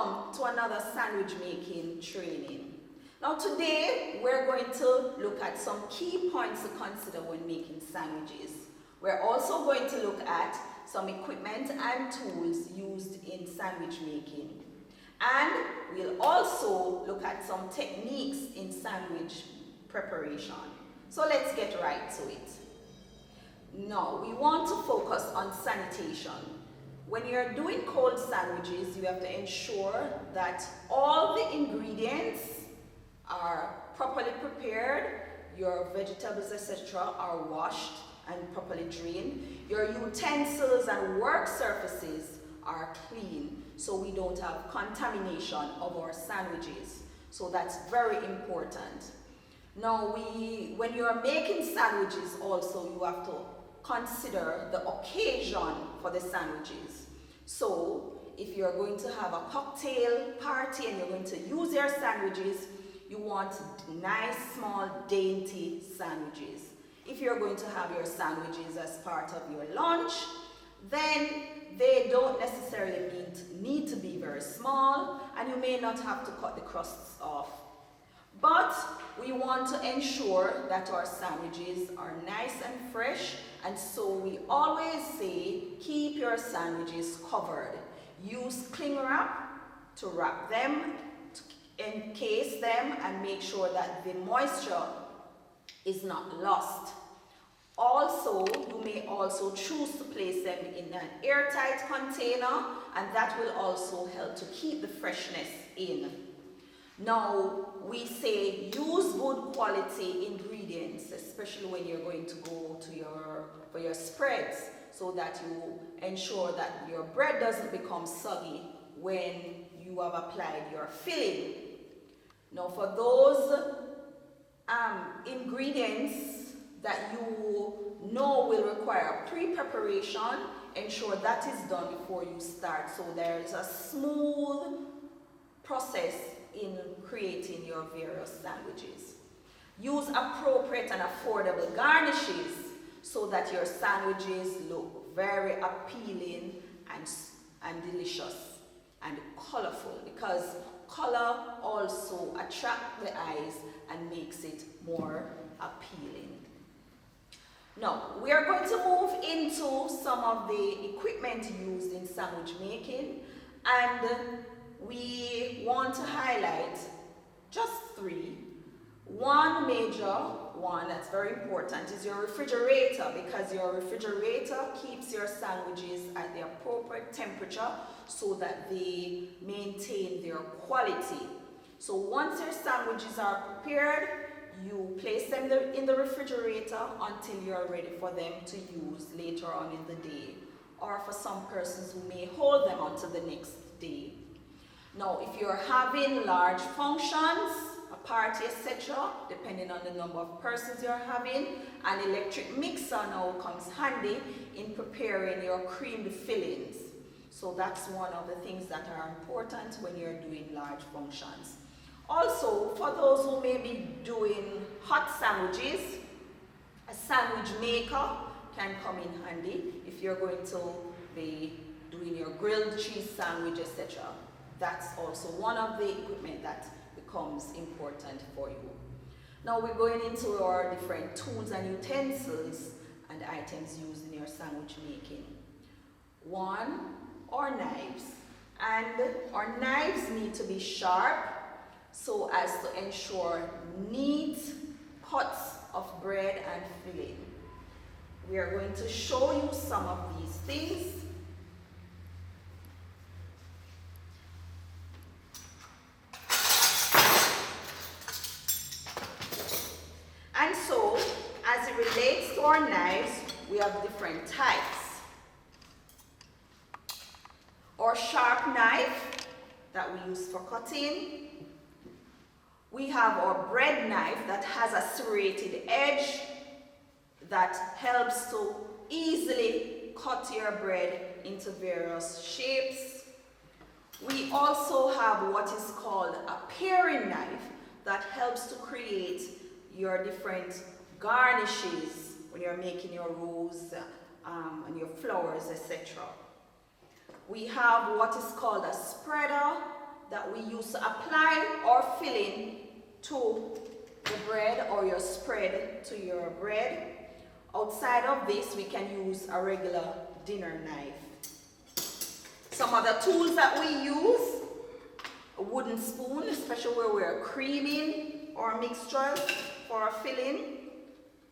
welcome to another sandwich making training. Now today we're going to look at some key points to consider when making sandwiches. We're also going to look at some equipment and tools used in sandwich making. And we'll also look at some techniques in sandwich preparation. So let's get right to it. Now we want to focus on sanitation. When you're doing cold sandwiches, you have to ensure that all the ingredients are properly prepared, your vegetables, etc. are washed and properly drained, your utensils and work surfaces are clean, so we don't have contamination of our sandwiches. So that's very important. Now when you're making sandwiches also, you have to consider the occasion for the sandwiches. So if you're going to have a cocktail party and you're going to use your sandwiches, you want nice, small, dainty sandwiches. If you're going to have your sandwiches as part of your lunch, then they don't necessarily need to be very small, and you may not have to cut the crusts off. But we want to ensure that our sandwiches are nice and fresh, and so we always say keep your sandwiches covered. Use cling wrap to wrap them, to encase them, and make sure that the moisture is not lost. Also, you may also choose to place them in an airtight container, and that will also help to keep the freshness in. Now, we say use good quality ingredients, especially when you're going to go to for your spreads, so that you ensure that your bread doesn't become soggy when you have applied your filling. Now, for those ingredients that you know will require pre-preparation, ensure that is done before you start, so there is a smooth process in creating your various sandwiches. Use appropriate and affordable garnishes so that your sandwiches look very appealing and delicious and colorful, because color also attracts the eyes and makes it more appealing. Now, we are going to move into some of the equipment used in sandwich making, and we want to highlight just three. One major one that's very important is your refrigerator, because your refrigerator keeps your sandwiches at the appropriate temperature so that they maintain their quality. So once your sandwiches are prepared, you place them in the refrigerator until you're ready for them to use later on in the day, or for some persons who may hold them until the next day. Now, if you're having large functions, a party, etc., depending on the number of persons you're having, an electric mixer now comes handy in preparing your creamed fillings. So that's one of the things that are important when you're doing large functions. Also, for those who may be doing hot sandwiches, a sandwich maker can come in handy if you're going to be doing your grilled cheese sandwich, etc. That's also one of the equipment that becomes important for you. Now we're going into our different tools and utensils and items used in your sandwich making. One, our knives. And our knives need to be sharp so as to ensure neat cuts of bread and filling. We are going to show you some of these things. And so, as it relates to our knives, we have different types. Our sharp knife that we use for cutting. We have our bread knife that has a serrated edge that helps to easily cut your bread into various shapes. We also have what is called a paring knife that helps to create your different garnishes when you're making your rolls and your flowers, etc. We have what is called a spreader that we use to apply our filling to the bread or your spread to your bread. Outside of this, we can use a regular dinner knife. Some other tools that we use, a wooden spoon, especially where we're creaming our mixture for our filling.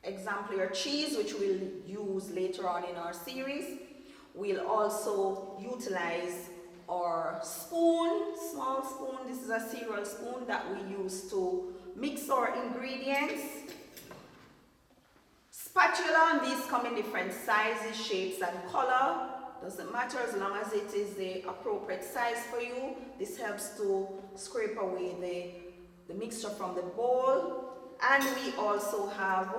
Example, your cheese, which we'll use later on in our series. We'll also utilize our spoon, small spoon. This is a cereal spoon that we use to mix our ingredients. Spatula, and these come in different sizes, shapes, and color. Doesn't matter as long as it is the appropriate size for you. This helps to scrape away the mixture from the bowl. And we also have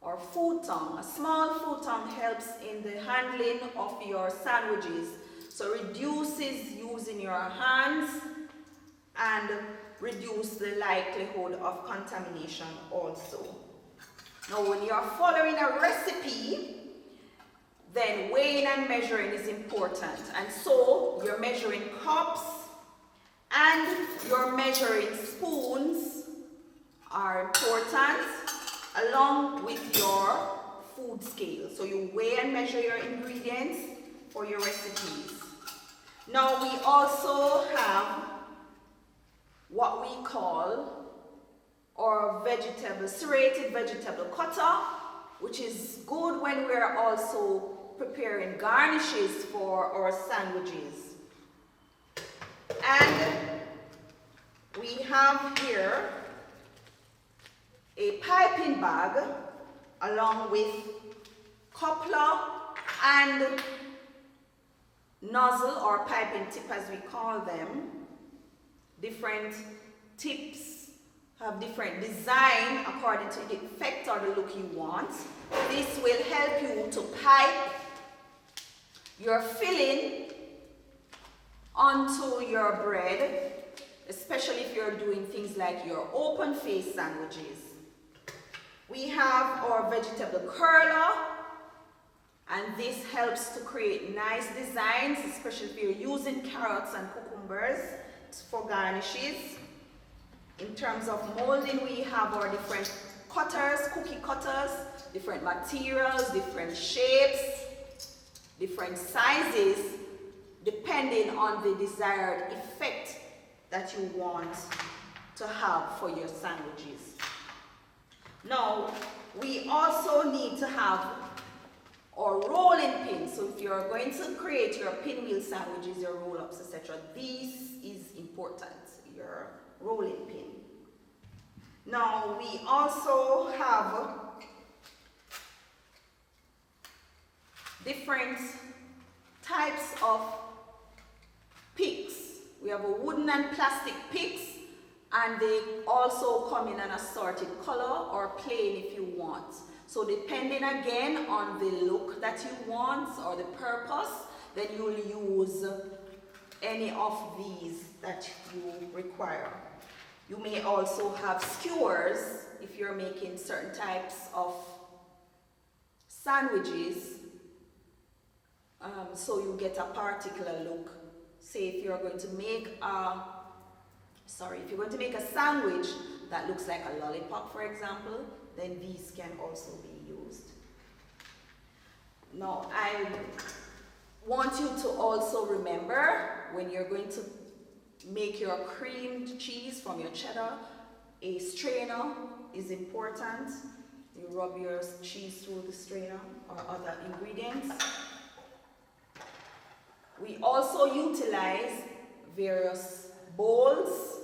our food tongue. A small food tongue helps in the handling of your sandwiches. So reduces using your hands and reduce the likelihood of contamination also. Now when you are following a recipe, then weighing and measuring is important. And so your measuring cups and your measuring spoons are important, along with your food scale. So you weigh and measure your ingredients for your recipes. Now we also have what we call our serrated vegetable cutter, which is good when we're also preparing garnishes for our sandwiches. And we have here a piping bag along with coupler and nozzle, or piping tip as we call them. Different tips have different design according to the effect or the look you want. This will help you to pipe your filling onto your bread, especially if you're doing things like your open face sandwiches. We have our vegetable curler, and this helps to create nice designs, especially if you're using carrots and cucumbers for garnishes. In terms of molding, we have our different cutters, cookie cutters, different materials, different shapes, different sizes, depending on the desired effect that you want to have for your sandwiches. Now, we also need to have our rolling pin. So if you're going to create your pinwheel sandwiches, your roll-ups, etc., this is important, your rolling pin. Now we also have different types of picks. We have a wooden and plastic picks, and they also come in an assorted color or plain if you want. So depending again on the look that you want or the purpose, then you'll use any of these that you require. You may also have skewers if you're making certain types of sandwiches, so you get a particular look. Say if you're going to make a sandwich that looks like a lollipop, for example, then these can also be used. Now, I want you to also remember, when you're going to make your creamed cheese from your cheddar, a strainer is important. You rub your cheese through the strainer or other ingredients. We also utilize various bowls.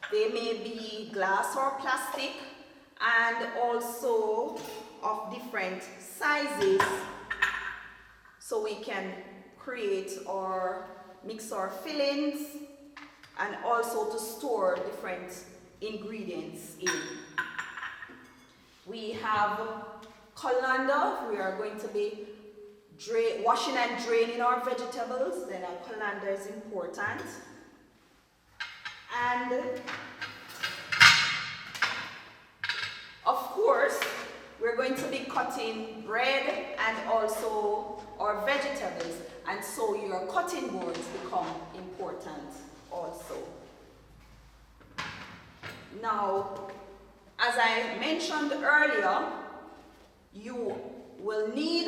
They may be glass or plastic, and also of different sizes, so we can create or mix our fillings and also to store different ingredients in. We have colander. We are going to be washing and draining our vegetables, then a colander is important. And of course, we're going to be cutting bread and also our vegetables, and so your cutting boards become important also. Now, as I mentioned earlier, you will need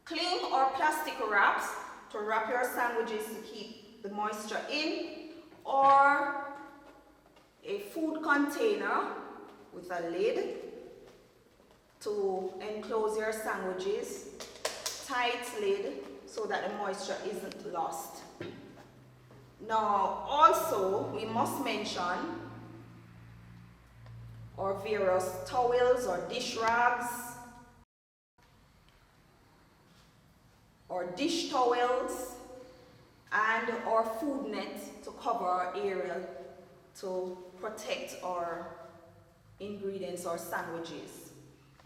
cling or plastic wraps to wrap your sandwiches to keep the moisture in, or a food container with a lid to enclose your sandwiches, tight lid so that the moisture isn't lost. Now also we must mention our various towels or dish rags or dish towels and our food net to cover our area to protect our ingredients or sandwiches.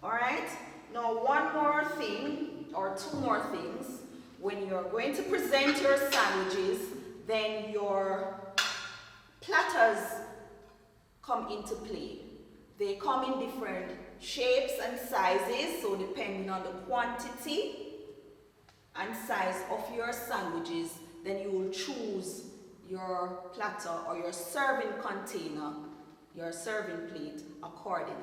Alright, now one more thing or two more things. When you're going to present your sandwiches, then your platters come into play. They come in different shapes and sizes, so depending on the quantity and size of your sandwiches, then you will choose your platter or your serving container, your serving plate accordingly.